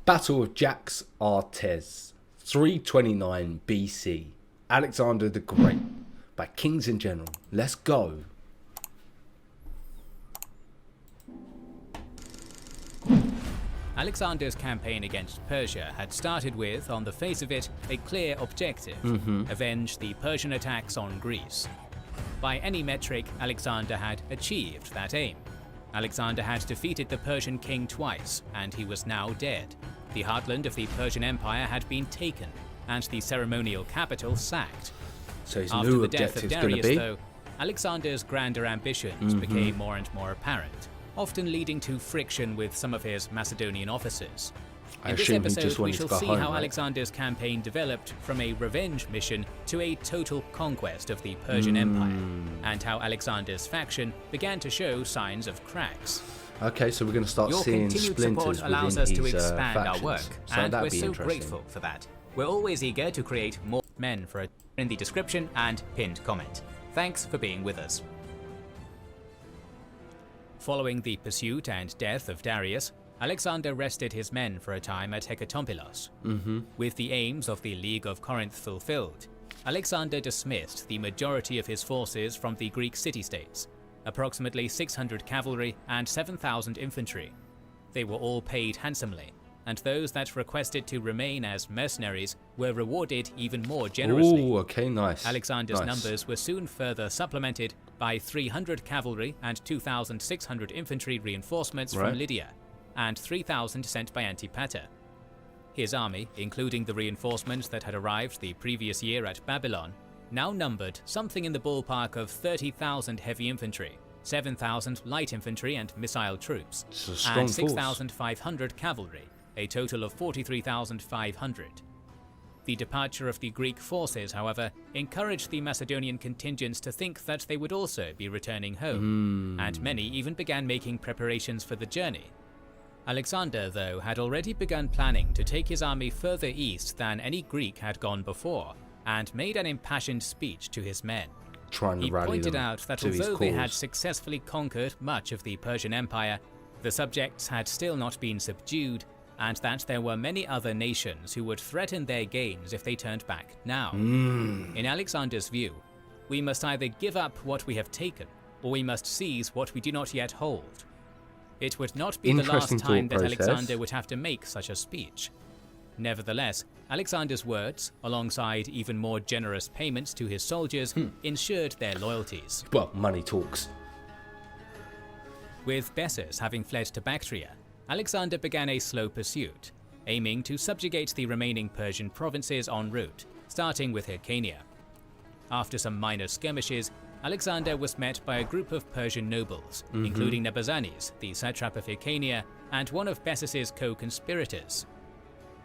Battle of Jaxartes, 329 BC. Alexander the Great by Kings in General. Let's go. Alexander's campaign against Persia had started with, on the face of it, a clear objective: avenge the Persian attacks on Greece. By any metric, Alexander had achieved that aim. Alexander had defeated the Persian king twice, and he was now dead. The heartland of the Persian Empire had been taken, and the ceremonial capital sacked. So his After new the death of objective's going to Darius, be? though, Alexander's grander ambitions became more and more apparent, often leading to friction with some of his Macedonian officers. I In this assume he episode, just we wanted to shall go see home, how right? Alexander's campaign developed from a revenge mission to a total conquest of the Persian Empire, and how Alexander's faction began to show signs of cracks. Okay, so we're going to start Your seeing continued splinters support allows within us to his expand our factions. work, So and that'd we're be so interesting. grateful for that. We're always eager to create more men for a in the description and pinned comment. Thanks for being with us. Following the pursuit and death of Darius, Alexander rested his men for a time at Hekatompilos. With the aims of the League of Corinth fulfilled, Alexander dismissed the majority of his forces from the Greek city-states, approximately 600 cavalry and 7,000 infantry. They were all paid handsomely, and those that requested to remain as mercenaries were rewarded even more generously. Ooh, okay, nice. Alexander's Nice. numbers were soon further supplemented by 300 cavalry and 2,600 infantry reinforcements Right. from Lydia, and 3,000 sent by Antipater. His army, including the reinforcements that had arrived the previous year at Babylon, now numbered something in the ballpark of 30,000 heavy infantry, 7,000 light infantry and missile troops, It's a strong and force. 6,500 cavalry, a total of 43,500. The departure of the Greek forces, however, encouraged the Macedonian contingents to think that they would also be returning home, and many even began making preparations for the journey. Alexander, though, had already begun planning to take his army further east than any Greek had gone before, and made an impassioned speech to his men. Trying to He rally pointed them out that to his although they had cause. successfully conquered much of the Persian Empire, the subjects had still not been subdued, and that there were many other nations who would threaten their gains if they turned back now. In Alexander's view, we must either give up what we have taken, or we must seize what we do not yet hold. It would not be the last Interesting time thought that process. Alexander would have to make such a speech. Nevertheless, Alexander's words, alongside even more generous payments to his soldiers, ensured their loyalties. Well, money talks. With Bessus having fled to Bactria, Alexander began a slow pursuit, aiming to subjugate the remaining Persian provinces en route, starting with Hyrcania. After some minor skirmishes, Alexander was met by a group of Persian nobles, including Nebuzanes, the satrap of Hyrcania, and one of Bessus's co-conspirators.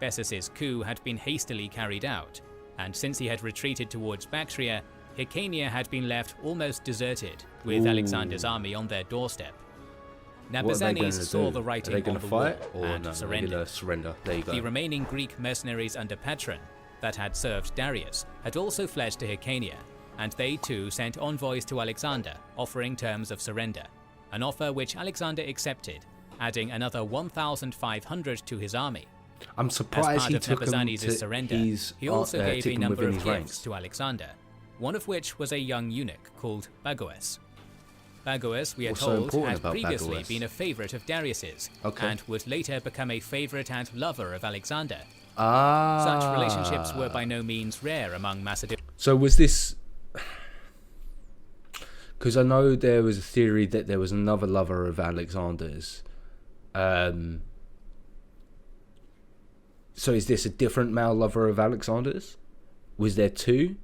Bessus's coup had been hastily carried out, and since he had retreated towards Bactria, Hyrcania had been left almost deserted, with Ooh. Alexander's army on their doorstep. What are they going Nebuzanes to saw do? the Are writing they on going the to fight wall or and no? They're surrendered. going to surrender. There you go. The remaining Greek mercenaries under Patron that had served Darius had also fled to Hyrcania, and they too sent envoys to Alexander offering terms of surrender, an offer which Alexander accepted, adding another 1,500 to his army. I'm As surprised part he of took him Nebuzanes' to surrender, his, he also gave a took him number within of his gifts ranks. to Alexander, one of which was a young eunuch called Bagoas. Bagoas, we are What's so told, important had about previously Bagoas? been a favourite of Darius's, Okay. and would later become a favourite and lover of Alexander. Ah. Such relationships were by no means rare among Macedonians. So was this... Because I know there was a theory that there was another lover of Alexander's. So is this a different male lover of Alexander's? Was there two?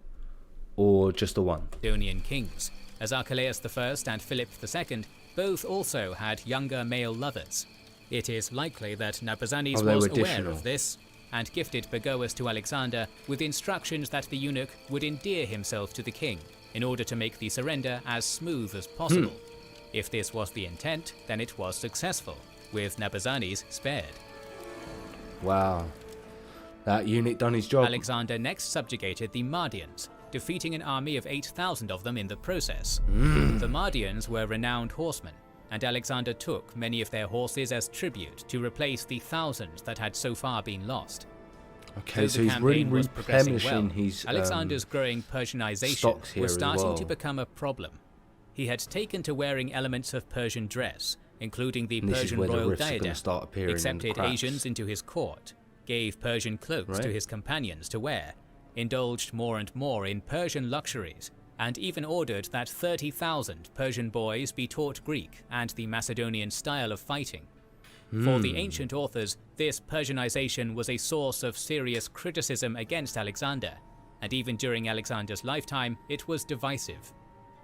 Or just the one? Kings, as Archelaus I and Philip II both also had younger male lovers. It is likely that Nebuzanes they was were aware additional. of this, and gifted Bagoas to Alexander with instructions that the eunuch would endear himself to the king in order to make the surrender as smooth as possible. If this was the intent, then it was successful, with Nebuzanes spared. Wow. That eunuch done his job. Alexander next subjugated the Mardians, defeating an army of 8,000 of them in the process. The Mardians were renowned horsemen, and Alexander took many of their horses as tribute to replace the thousands that had so far been lost. Okay, Though so the he's really campaign was progressing replenishing well, his Alexander's growing Persianization stocks here was as starting well. to become a problem. He had taken to wearing elements of Persian dress, including the And this is Persian where the royal rifts are gonna diadem, start appearing in the accepted cracks. Asians into his court, gave Persian cloaks to his companions to wear, indulged more and more in Persian luxuries, and even ordered that 30,000 Persian boys be taught Greek and the Macedonian style of fighting. For the ancient authors, this Persianization was a source of serious criticism against Alexander, and even during Alexander's lifetime, it was divisive.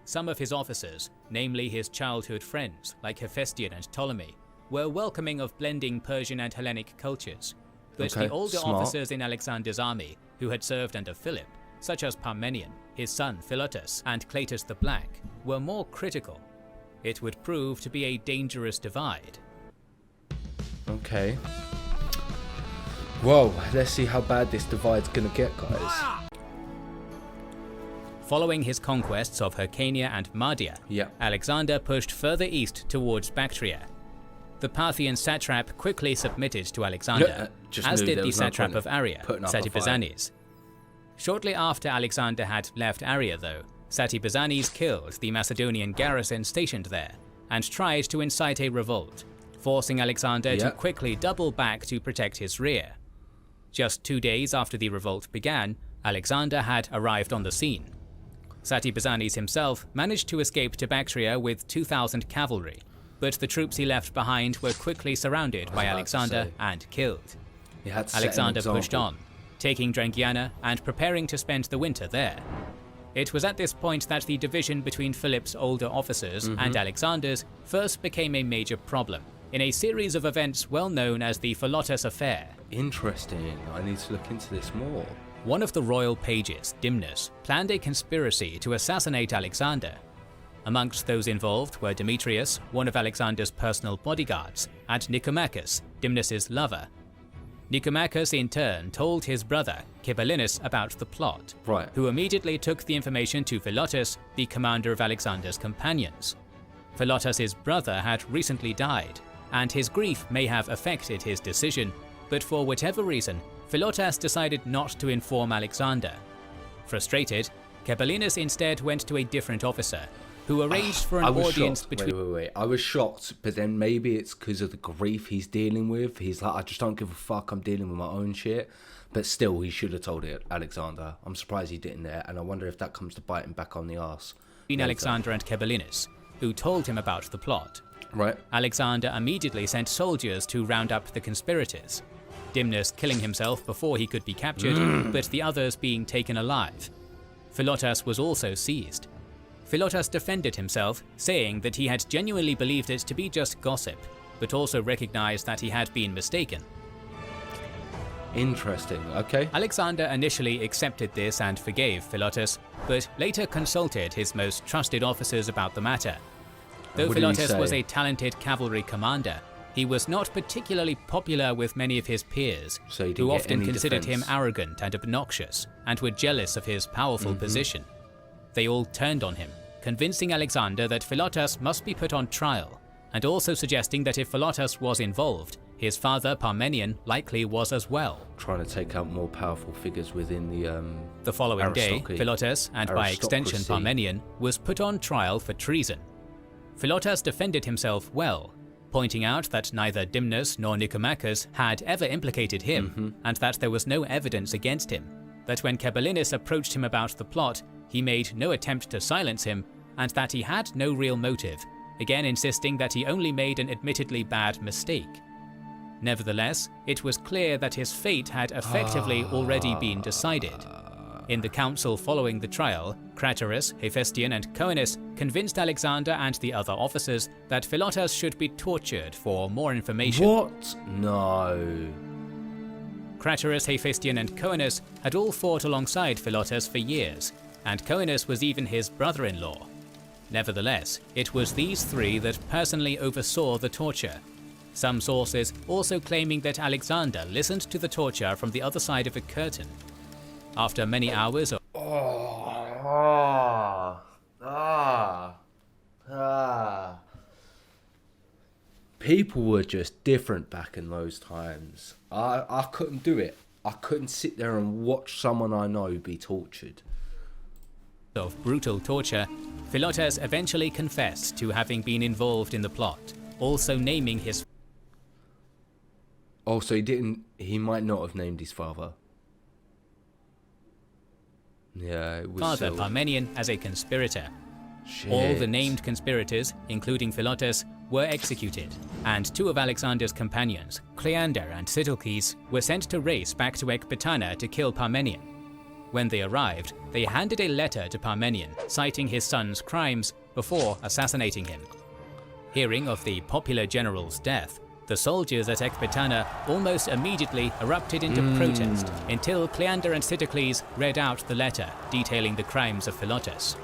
Some of his officers, namely his childhood friends like Hephaestion and Ptolemy, were welcoming of blending Persian and Hellenic cultures, but the older officers in Alexander's army who had served under Philip, such as Parmenion, his son Philotas, and Cletus the Black, were more critical. It would prove to be a dangerous divide. Okay. Whoa, let's see how bad this divide's gonna get, guys. Following his conquests of Hyrcania and Mardia, Alexander pushed further east towards Bactria. The Parthian satrap quickly submitted to Alexander, as did the satrap of Aria, Satybazanes. Shortly after Alexander had left Aria though, Satybazanes killed the Macedonian garrison stationed there, and tried to incite a revolt, forcing Alexander to quickly double back to protect his rear. Just 2 days after the revolt began, Alexander had arrived on the scene. Satybazanes himself managed to escape to Bactria with 2,000 cavalry, but the troops he left behind were quickly surrounded by Alexander and killed. Alexander pushed on, taking Drangiana and preparing to spend the winter there. It was at this point that the division between Philip's older officers and Alexander's first became a major problem, in a series of events well known as the Philotas Affair. Interesting, I need to look into this more. One of the royal pages, Dimnus, planned a conspiracy to assassinate Alexander. Amongst those involved were Demetrius, one of Alexander's personal bodyguards, and Nicomachus, Dimnus's lover. Nicomachus in turn told his brother, Ceballinus, about the plot, who immediately took the information to Philotas, the commander of Alexander's companions. Philotas's brother had recently died, and his grief may have affected his decision, but for whatever reason, Philotas decided not to inform Alexander. Frustrated, Ceballinus instead went to a different officer, who arranged for an audience between... Wait. I was shocked, but then maybe it's because of the grief he's dealing with. He's like, I just don't give a fuck, I'm dealing with my own shit. But still, he should have told it, Alexander. I'm surprised he didn't there, and I wonder if that comes to bite him back on the arse. Between Alexander and Ceballinus, who told him about the plot. Alexander immediately sent soldiers to round up the conspirators, Dimnus killing himself before he could be captured, but the others being taken alive. Philotas was also seized. Philotas defended himself, saying that he had genuinely believed it to be just gossip, but also recognized that he had been mistaken. Interesting, okay. Alexander initially accepted this and forgave Philotas, but later consulted his most trusted officers about the matter. Though Philotas was a talented cavalry commander, he was not particularly popular with many of his peers, who often considered him arrogant and obnoxious, and were jealous of his powerful position. They all turned on him, convincing Alexander that Philotas must be put on trial, and also suggesting that if Philotas was involved, his father Parmenion likely was as well. Trying to take out more powerful figures within the following day, Philotas, and by extension Parmenion, was put on trial for treason. Philotas defended himself well, pointing out that neither Dimnus nor Nicomachus had ever implicated him, and that there was no evidence against him. That when Ceballinus approached him about the plot, he made no attempt to silence him, and that he had no real motive, again insisting that he only made an admittedly bad mistake. Nevertheless, it was clear that his fate had effectively already been decided. In the council following the trial, Craterus, Hephaestion, and Coenus convinced Alexander and the other officers that Philotas should be tortured for more information. What? No. Craterus, Hephaestion, and Coenus had all fought alongside Philotas for years, and Coenus was even his brother-in-law. Nevertheless, it was these three that personally oversaw the torture. Some sources also claiming that Alexander listened to the torture from the other side of a curtain. After many hours of people were just different back in those times. I couldn't do it. I couldn't sit there and watch someone I know be tortured. Of brutal torture, Philotas eventually confessed to having been involved in the plot, also naming his Oh, so he might not have named his father. Yeah, it was father so... Parmenion as a conspirator. Shit. All the named conspirators, including Philotas, were executed, and 2 of Alexander's companions, Cleander and Sitalces, were sent to race back to Ecbatana to kill Parmenion. When they arrived, they handed a letter to Parmenion citing his son's crimes before assassinating him. Hearing of the popular general's death, the soldiers at Ecbatana almost immediately erupted into protest until Cleander and Sitalces read out the letter detailing the crimes of Philotas.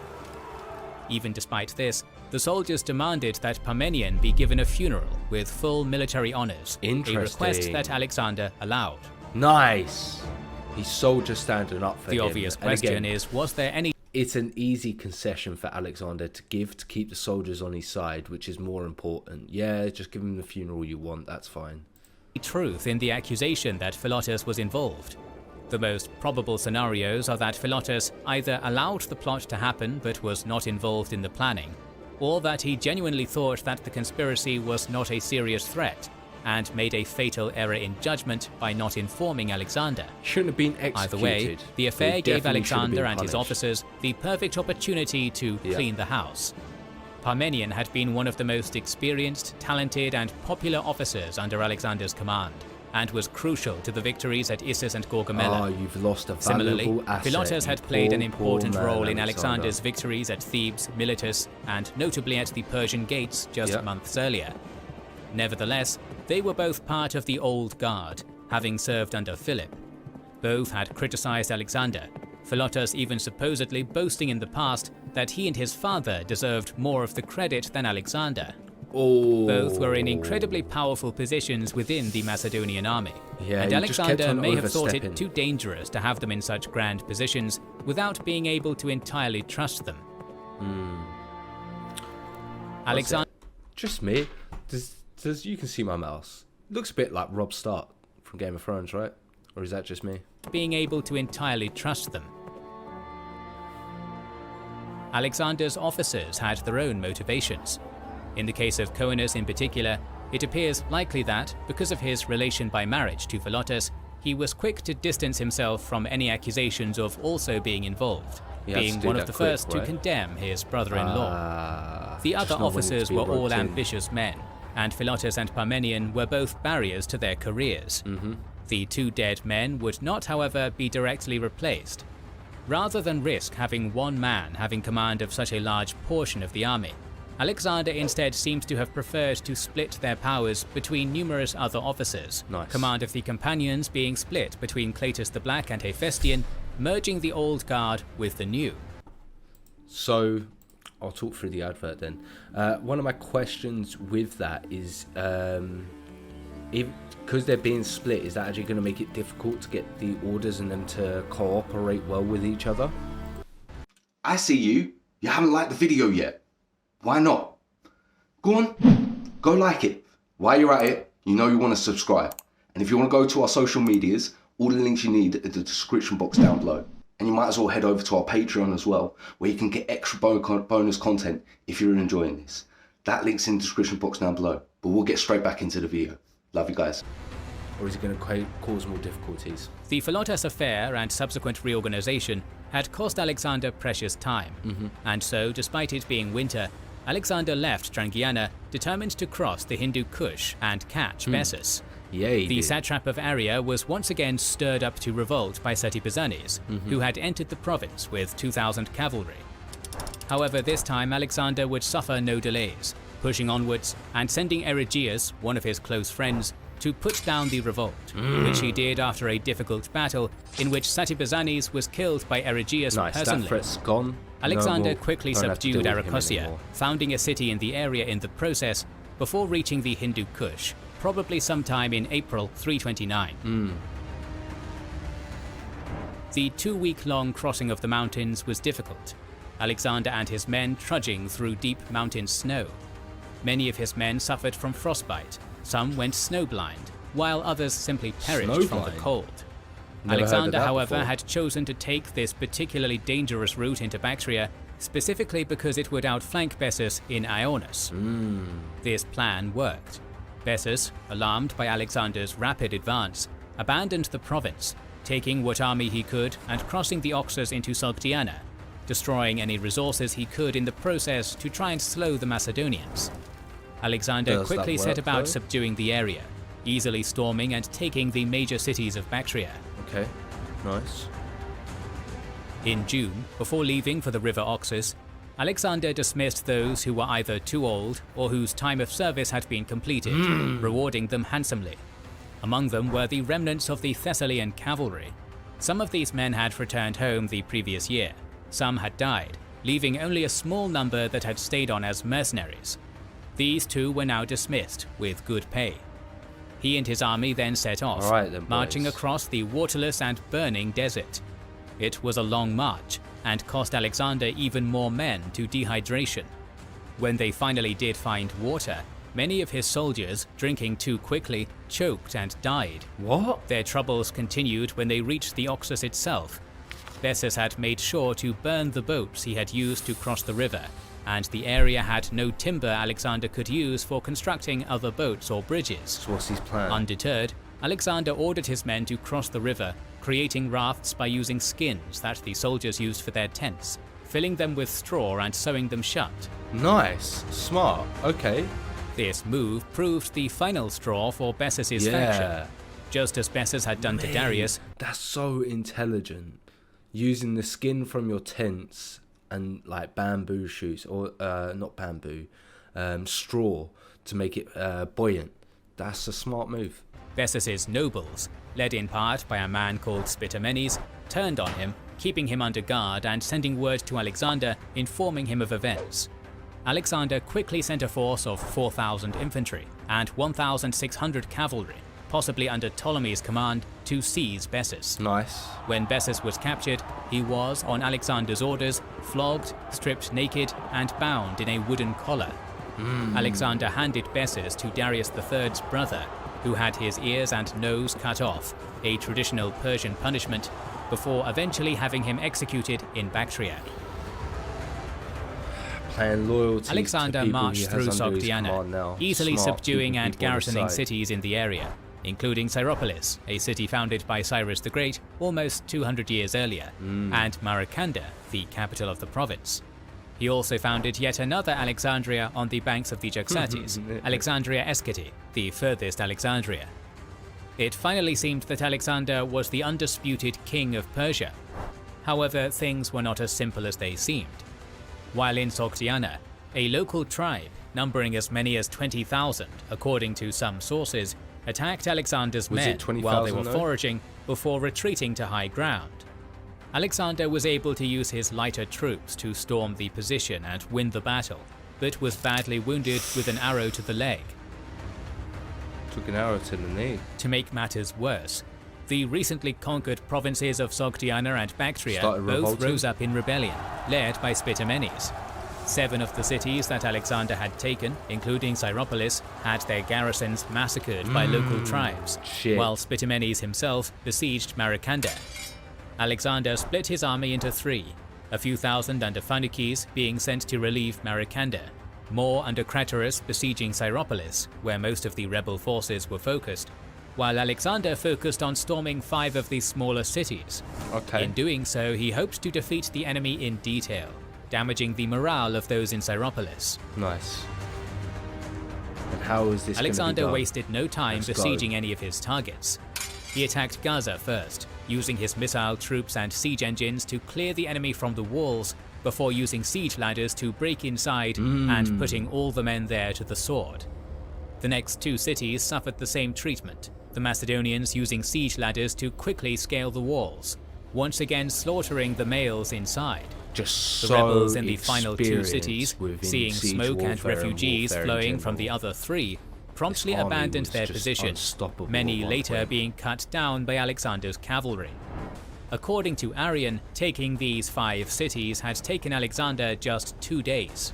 Even despite this, the soldiers demanded that Parmenion be given a funeral with full military honors, a request that Alexander allowed. Nice! His soldiers standing up for him. The obvious question is, was there any It's an easy concession for Alexander to give to keep the soldiers on his side, which is more important. Yeah, just give him the funeral you want, that's fine. truth in the accusation that Philotas was involved? The most probable scenarios are that Philotas either allowed the plot to happen but was not involved in the planning, or that he genuinely thought that the conspiracy was not a serious threat and made a fatal error in judgment by not informing Alexander. Shouldn't have been executed. Either way, the affair gave Alexander and his punished. officers the perfect opportunity to clean the house. Parmenion had been one of the most experienced, talented and popular officers under Alexander's command, and was crucial to the victories at Issus and Gaugamela. Oh, you've lost a Similarly, valuable asset. Philotas had you played an poor important man, role in Alexander. Alexander's victories at Thebes, Miletus, and notably at the Persian Gates just months earlier. Nevertheless, they were both part of the Old Guard, having served under Philip. Both had criticized Alexander, Philotas even supposedly boasting in the past that he and his father deserved more of the credit than Alexander. Oh. Both were in incredibly powerful positions within the Macedonian army, Yeah, and he just kept Alexander on may have thought overstepping. it too dangerous to have them in such grand positions without being able to entirely trust them. Alexander Just me? Does you can see my mouse. Looks a bit like Robb Stark from Game of Thrones, right? Or is that just me? being able to entirely trust them. Alexander's officers had their own motivations. In the case of Coenus in particular, it appears likely that, because of his relation by marriage to Philotas, he was quick to distance himself from any accusations of also being involved, He had to being do one of that the quick, first to right? condemn his brother-in-law. The Just other not wanting officers to be were all roped in. ambitious men, and Philotas and Parmenion were both barriers to their careers. The 2 dead men would not, however, be directly replaced. Rather than risk having one man having command of such a large portion of the army, Alexander instead seems to have preferred to split their powers between numerous other officers, Nice. command of the companions being split between Cletus the Black and Hephaestion, merging the old guard with the new. So, I'll talk through the advert then. One of my questions with that is, because they're being split, is that actually going to make it difficult to get the orders and them to cooperate well with each other? I see you. You haven't liked the video yet. Why not? Go on, go like it. While you're at it, you know you want to subscribe. And if you want to go to our social medias, all the links you need are in the description box down below. And you might as well head over to our Patreon as well, where you can get extra bonus content if you're enjoying this. That link's in the description box down below. But we'll get straight back into the video. Love you guys. Or is it going to cause more difficulties? The Philotas affair and subsequent reorganization had cost Alexander precious time, and so, despite it being winter, Alexander left Trangiana determined to cross the Hindu Kush and catch Bessus. Yeah, he The did. satrap of Aria was once again stirred up to revolt by Setipizanes, who had entered the province with 2,000 cavalry. However, this time Alexander would suffer no delays, pushing onwards and sending Erigyius, one of his close friends, to put down the revolt, which he did after a difficult battle in which Setipizanes was killed by Erigyius Nice, personally. that threat's gone. Alexander No more. quickly Don't have to subdued deal with him Arachosia, anymore. founding a city in the area in the process, before reaching the Hindu Kush, probably sometime in April 329. The 2-week-long crossing of the mountains was difficult, Alexander and his men trudging through deep mountain snow. Many of his men suffered from frostbite, some went snowblind, while others simply perished from the cold. Never heard of Alexander, that however, before. had chosen to take this particularly dangerous route into Bactria specifically because it would outflank Bessus in Ionis. This plan worked. Bessus, alarmed by Alexander's rapid advance, abandoned the province, taking what army he could and crossing the Oxus into Sogdiana, destroying any resources he could in the process to try and slow the Macedonians. Alexander Does that quickly set work, about though? subduing the area, easily storming and taking the major cities of Bactria. Okay, nice. In June, before leaving for the river Oxus, Alexander dismissed those who were either too old or whose time of service had been completed, rewarding them handsomely. Among them were the remnants of the Thessalian cavalry. Some of these men had returned home the previous year, some had died, leaving only a small number that had stayed on as mercenaries. These too were now dismissed, with good pay. He and his army then set off, All right then, marching boys. across the waterless and burning desert. It was a long march, and cost Alexander even more men to dehydration. When they finally did find water, many of his soldiers, drinking too quickly, choked and died. What? Their troubles continued when they reached the Oxus itself. Bessus had made sure to burn the boats he had used to cross the river, and the area had no timber Alexander could use for constructing other boats or bridges. So what's his plan? Undeterred, Alexander ordered his men to cross the river, creating rafts by using skins that the soldiers used for their tents, filling them with straw and sewing them shut. Nice. Smart. Okay. This move proved the final straw for Bessus's Yeah. faction. Just as Bessus had done to Mate, Darius, That's so intelligent. Using the skin from your tents and like bamboo shoots, or not bamboo, straw to make it buoyant. That's a smart move. Bessus's nobles, led in part by a man called Spitamenes, turned on him, keeping him under guard and sending word to Alexander, informing him of events. Alexander quickly sent a force of 4,000 infantry and 1,600 cavalry, possibly under Ptolemy's command, to seize Bessus. Nice. When Bessus was captured, he was, on Alexander's orders, flogged, stripped naked, and bound in a wooden collar. Alexander handed Bessus to Darius III's brother, who had his ears and nose cut off, a traditional Persian punishment, before eventually having him executed in Bactria. Playing loyalty Alexander to people marched he has through under his command Sogdiana, now. easily Smart, subduing keeping and people on his garrisoning side. cities in the area, including Syropolis, a city founded by Cyrus the Great almost 200 years earlier, and Maracanda, the capital of the province. He also founded yet another Alexandria on the banks of the Jaxartes, Alexandria Escete, the furthest Alexandria. It finally seemed that Alexander was the undisputed king of Persia. However, things were not as simple as they seemed. While in Sogdiana, a local tribe, numbering as many as 20,000 according to some sources, attacked Alexander's Was men it 20,000 while they were though? foraging before retreating to high ground. Alexander was able to use his lighter troops to storm the position and win the battle, but was badly wounded with an arrow to the leg. Took an arrow to the knee. To make matters worse, the recently conquered provinces of Sogdiana and Bactria Started both revolting? rose up in rebellion, led by Spitamenes. 7 of the cities that Alexander had taken, including Syropolis, had their garrisons massacred by local tribes, Shit. while Spitamenes himself besieged Maracanda. Alexander split his army into 3, a few thousand under Phanuces being sent to relieve Maracanda, more under Craterus besieging Syropolis, where most of the rebel forces were focused, while Alexander focused on storming 5 of the smaller cities. Okay. In doing so, he hoped to defeat the enemy in detail, damaging the morale of those in Syropolis. Nice. And how is this Alexander gonna be done? wasted no time Let's go. besieging any of his targets. He attacked Gaza first, using his missile troops and siege engines to clear the enemy from the walls before using siege ladders to break inside and putting all the men there to the sword. The next 2 cities suffered the same treatment, the Macedonians using siege ladders to quickly scale the walls, once again slaughtering the males inside. Just The so rebels in the final 2 experienced cities, within seeing siege smoke and warfare refugees warfare in flowing from the general. other 3, promptly This army abandoned was their just position, unstoppable many at one later point. being cut down by Alexander's cavalry. According to Arrian, taking these 5 cities had taken Alexander just 2 days.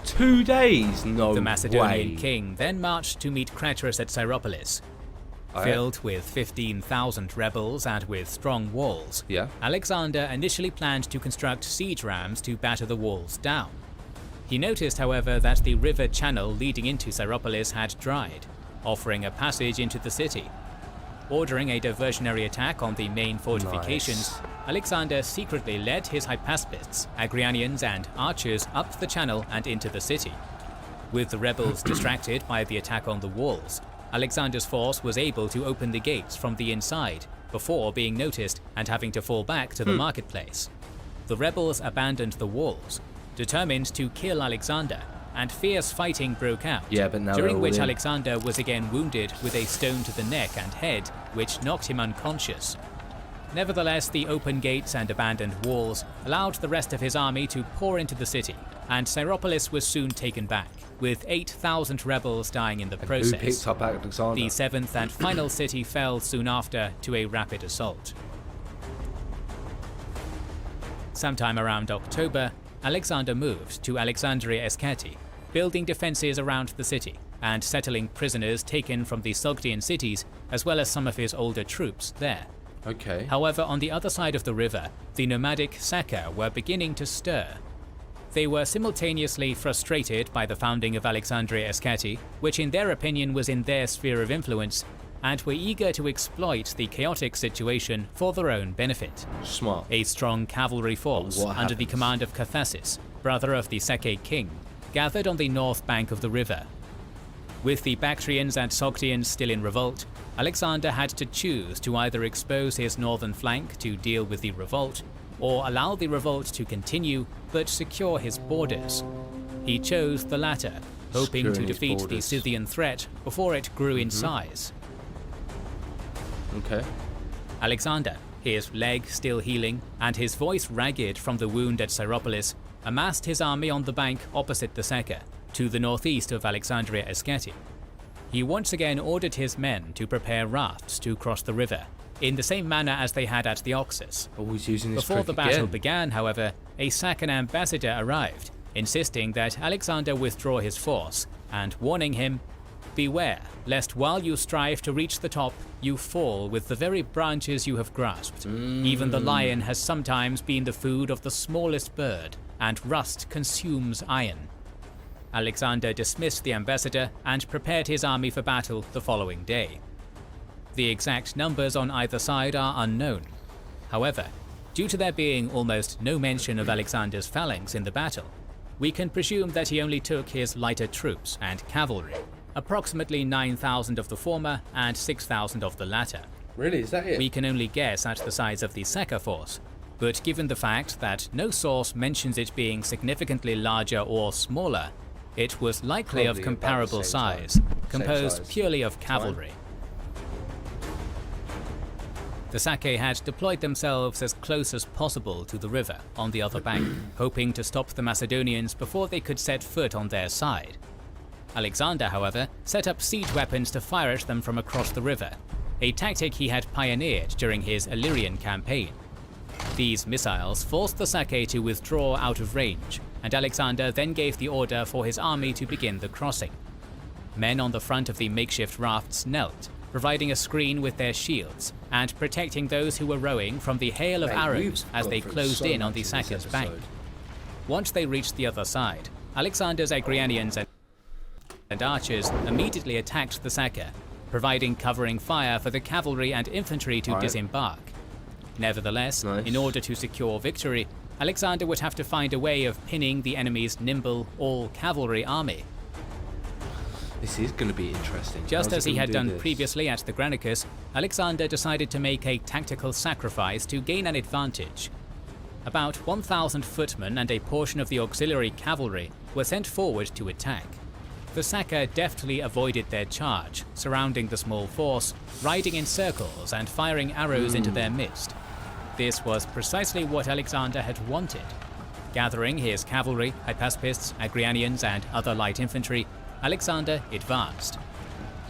2 days? No way. The Macedonian king then marched to meet Craterus at Syropolis. Filled with 15,000 rebels and with strong walls, Alexander initially planned to construct siege rams to batter the walls down. He noticed, however, that the river channel leading into Syropolis had dried, offering a passage into the city. Ordering a diversionary attack on the main fortifications, Alexander secretly led his hypaspists, Agrianians and archers up the channel and into the city. With the rebels distracted by the attack on the walls, Alexander's force was able to open the gates from the inside before being noticed and having to fall back to the marketplace. The rebels abandoned the walls, determined to kill Alexander, and fierce fighting broke out, during which Alexander was again wounded with a stone to the neck and head, which knocked him unconscious. Nevertheless, the open gates and abandoned walls allowed the rest of his army to pour into the city, and Syropolis was soon taken back, with 8,000 rebels dying in the process. Who picked up Alexander? The seventh and final city fell soon after to a rapid assault. Sometime around October, Alexander moved to Alexandria Escati, building defenses around the city and settling prisoners taken from the Sogdian cities, as well as some of his older troops there. However, on the other side of the river, the nomadic Saka were beginning to stir. They were simultaneously frustrated by the founding of Alexandria Escati, which in their opinion was in their sphere of influence, and were eager to exploit the chaotic situation for their own benefit. Smart. A strong cavalry force under the command of Cathasis, brother of the Sake king, gathered on the north bank of the river. With the Bactrians and Sogdians still in revolt, Alexander had to choose to either expose his northern flank to deal with the revolt, or allow the revolt to continue but secure his borders. He chose the latter, hoping to defeat the Scythian threat before it grew in size. Alexander, his leg still healing and his voice ragged from the wound at Syropolis, amassed his army on the bank opposite the Saka, to the northeast of Alexandria Escati. He once again ordered his men to prepare rafts to cross the river, in the same manner as they had at the Oxus. Before the battle began, however, a Sacan ambassador arrived, insisting that Alexander withdraw his force, and warning him, "Beware, lest while you strive to reach the top, you fall with the very branches you have grasped. Even the lion has sometimes been the food of the smallest bird, and rust consumes iron." Alexander dismissed the ambassador and prepared his army for battle the following day. The exact numbers on either side are unknown. However, due to there being almost no mention of Alexander's phalanx in the battle, we can presume that he only took his lighter troops and cavalry, approximately 9,000 of the former and 6,000 of the latter. Really, is that it? We can only guess at the size of the Saka force, but given the fact that no source mentions it being significantly larger or smaller, it was likely of comparable size, composed purely of cavalry. The Sake had deployed themselves as close as possible to the river on the other bank, hoping to stop the Macedonians before they could set foot on their side. Alexander, however, set up siege weapons to fire at them from across the river, a tactic he had pioneered during his Illyrian campaign. These missiles forced the Sake to withdraw out of range, and Alexander then gave the order for his army to begin the crossing. Men on the front of the makeshift rafts knelt, providing a screen with their shields, and protecting those who were rowing from the hail of arrows as they closed in on the Saka's bank. Once they reached the other side, Alexander's Agrianians and archers immediately attacked the Saka, providing covering fire for the cavalry and infantry to disembark. Nevertheless, in order to secure victory, Alexander would have to find a way of pinning the enemy's nimble, all-cavalry army. This is going to be interesting. Just as he had done previously at the Granicus, Alexander decided to make a tactical sacrifice to gain an advantage. About 1,000 footmen and a portion of the auxiliary cavalry were sent forward to attack. The Saka deftly avoided their charge, surrounding the small force, riding in circles and firing arrows into their midst. This was precisely what Alexander had wanted. Gathering his cavalry, hypaspists, Agrianians and other light infantry, Alexander advanced.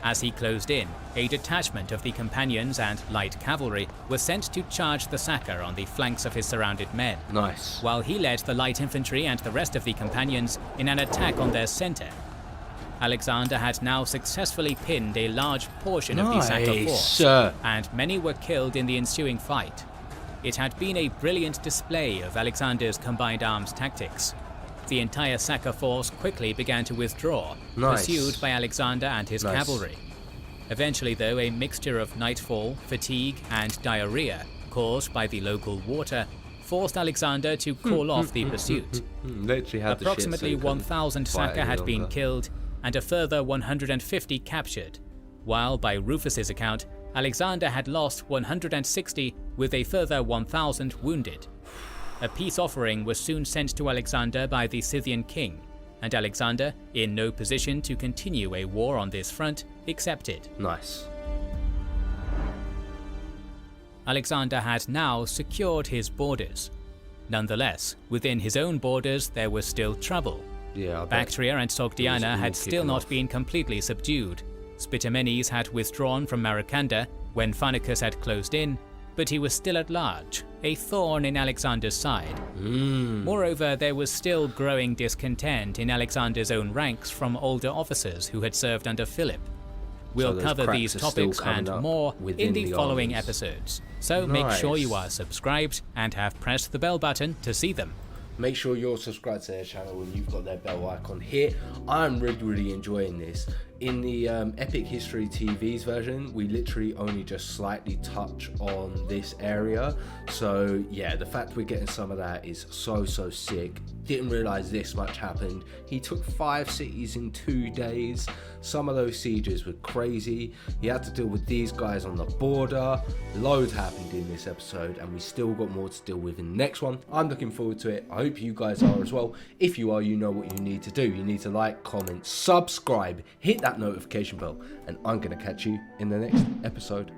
As he closed in, a detachment of the companions and light cavalry was sent to charge the Saka on the flanks of his surrounded men, Nice. while he led the light infantry and the rest of the companions in an attack on their center. Alexander had now successfully pinned a large portion of the Saka force, and many were killed in the ensuing fight. It had been a brilliant display of Alexander's combined arms tactics. The entire Saka force quickly began to withdraw, pursued by Alexander and his cavalry. Eventually though, a mixture of nightfall, fatigue and diarrhea, caused by the local water, forced Alexander to call off the pursuit. Approximately 1,000 Saka had been killed and a further 150 captured, while by Rufus's account, Alexander had lost 160 with a further 1,000 wounded. A peace offering was soon sent to Alexander by the Scythian king, and Alexander, in no position to continue a war on this front, accepted. Nice. Alexander had now secured his borders. Nonetheless, within his own borders there was still trouble. Bactria and Sogdiana had still not been completely subdued. Spitamenes had withdrawn from Maracanda when Pharnicus had closed in, but he was still at large, a thorn in Alexander's side. Moreover, there was still growing discontent in Alexander's own ranks from older officers who had served under Philip. We'll cover these topics and more in the following episodes, so make sure you are subscribed and have pressed the bell button to see them. Make sure you're subscribed to their channel and you've got their bell icon here. I'm really enjoying this. In the Epic History TV's version, we literally only just slightly touch on this area. So yeah, the fact we're getting some of that is so sick. Didn't realize this much happened. He took 5 cities in 2 days. Some of those sieges were crazy. He had to deal with these guys on the border. Loads happened in this episode and we still got more to deal with in the next one. I'm looking forward to it. I hope you guys are as well. If you are, you know what you need to do. You need to like, comment, subscribe, hit that notification bell, and I'm going to catch you in the next episode.